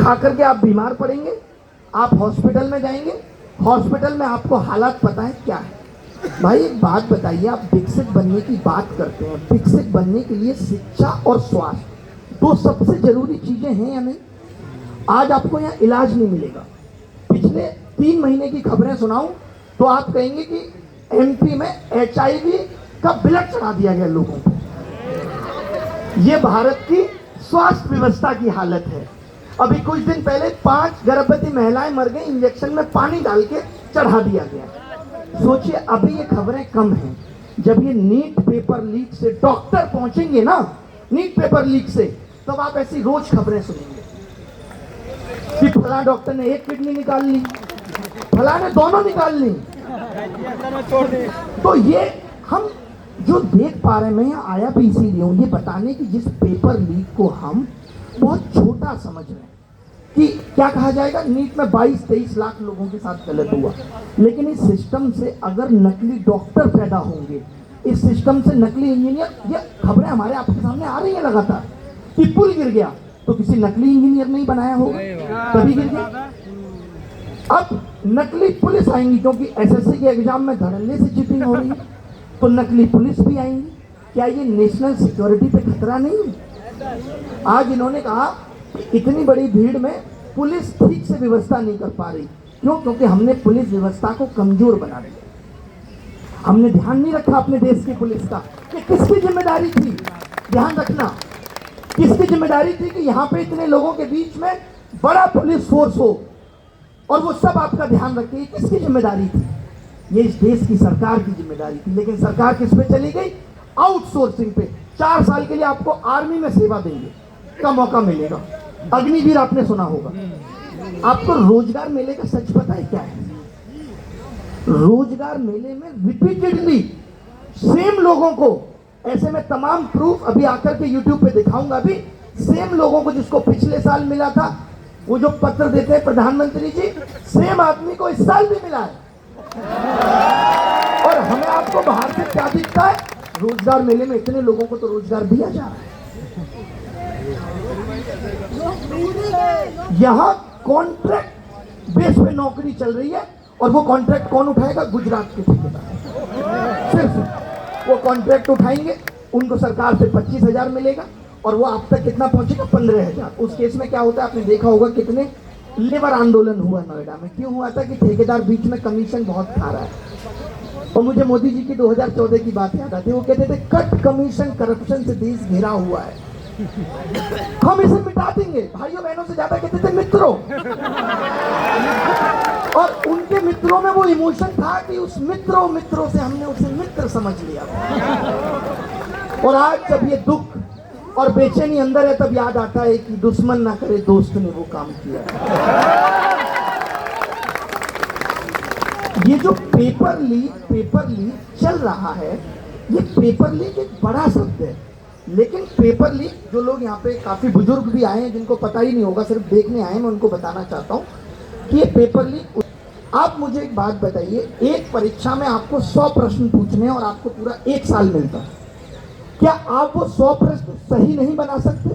खा करके आप बीमार पड़ेंगे, आप हॉस्पिटल में जाएंगे, हॉस्पिटल में आपको हालात पता है क्या है। भाई एक बात बताइए, आप विकसित बनने की बात करते हैं, विकसित बनने के लिए शिक्षा और स्वास्थ्य दो सबसे जरूरी चीजें हैं या नहीं। आज आपको यहाँ इलाज नहीं मिलेगा। पिछले 3 महीने की खबरें सुनाऊं तो आप कहेंगे कि एमपी में HIV का ब्लड चढ़ा दिया गया लोगों को। ये भारत की स्वास्थ्य व्यवस्था की हालत है। अभी कुछ दिन पहले 5 गर्भवती महिलाएं मर गई, इंजेक्शन में पानी डाल के चढ़ा दिया गया। सोचिए, अभी ये खबरें कम हैं, जब ये नीट पेपर लीक से डॉक्टर पहुंचेंगे ना, नीट पेपर लीक से, तब आप ऐसी रोज खबरें सुनेंगे कि फला डॉक्टर ने एक किडनी निकाल ली, फला ने दोनों निकाल ली। तो ये हम जो देख पा रहे हैं, मैं यहाँ आया भी इसीलिए हूँ, ये बताने की जिस पेपर लीक को हम बहुत छोटा समझ रहे हैं कि क्या कहा जाएगा, नीट में 22-23 लाख लोगों के साथ गलत हुआ, लेकिन इस सिस्टम से अगर नकली डॉक्टर पैदा होंगे, इस सिस्टम से नकली इंजीनियर, ये खबरें हमारे आपके सामने आ रही है लगातार कि पुल गिर गया तो किसी नकली इंजीनियर नहीं बनाया होगा, तभी गिर गया। अब नकली पुलिस आएंगी, क्योंकि एसएससी के एग्जाम में धड़ल्ले से चीटिंग हो रही है, तो नकली पुलिस भी आएंगी। क्या ये नेशनल सिक्योरिटी पे खतरा नहीं है? आज इन्होंने कहा कि इतनी बड़ी भीड़ में पुलिस ठीक से व्यवस्था नहीं कर पा रही। क्यों? क्योंकि हमने पुलिस व्यवस्था को कमजोर बना दिया। हमने ध्यान नहीं रखा अपने देश की पुलिस का कि किसकी जिम्मेदारी थी। ध्यान रखना, किसकी जिम्मेदारी थी कि यहाँ पे इतने लोगों के बीच में बड़ा पुलिस फोर्स हो और वो सब आपका ध्यान रखे। किसकी जिम्मेदारी थी? ये इस देश की सरकार की जिम्मेदारी थी। लेकिन सरकार किस पे चली गई? आउटसोर्सिंग पे। 4 साल के लिए आपको आर्मी में सेवा देंगे का मौका मिलेगा। अग्निवीर आपने सुना होगा। आपको रोजगार मेले का सच पता है क्या है? रोजगार मेले में रिपीटेडली सेम लोगों को, ऐसे में तमाम प्रूफ अभी आकर के यूट्यूब पे दिखाऊंगा, अभी सेम लोगों को जिसको पिछले साल मिला था, वो जो पत्र देते हैं प्रधानमंत्री जी, सेम आदमी को इस साल भी मिला है। और हमें आपको बाहर से क्या दिखता है? रोजगार मेले में इतने लोगों को तो रोजगार दिया जा रहा है। यहाँ कॉन्ट्रैक्ट बेस पे नौकरी चल रही है, और वो कॉन्ट्रैक्ट कौन उठाएगा? गुजरात के ठेकेदार। सिर्फ वो कॉन्ट्रैक्ट उठाएंगे, उनको सरकार से 25,000 मिलेगा, और वो आप तक कितना पहुंचेगा? 15,000। उस केस में क्या होता है आपने देखा होगा, कितने लेबर आंदोलन हुआ नोएडा में। क्यों हुआ था? कि ठेकेदार बीच में कमीशन बहुत खा रहा है। और मुझे मोदी जी की 2014 की बात याद आती है। वो कहते थे कट कमीशन करप्शन से देश घिरा हुआ है, हम इसे मिटा देंगे। भाइयों बहनों से ज्यादा कहते थे मित्रों। और उनके मित्रों में वो इमोशन था कि उस मित्रों से हमने उसे मित्र समझ लिया। और आज जब ये दुख और बेचैनी अंदर है, तब याद आता है कि दुश्मन ना करे दोस्त ने वो काम किया। ये जो पेपर लीक चल रहा है, ये पेपर लीक एक बड़ा शब्द है, लेकिन पेपर लीक, जो लोग यहाँ पे काफी बुजुर्ग भी आए हैं जिनको पता ही नहीं होगा, सिर्फ देखने आए, मैं उनको बताना चाहता हूँ कि ये पेपर लीक। आप मुझे एक बात बताइए, एक परीक्षा में आपको 100 प्रश्न पूछने हैं और आपको पूरा 1 साल मिलता है, क्या आप वो 100 प्रश्न सही नहीं बना सकते?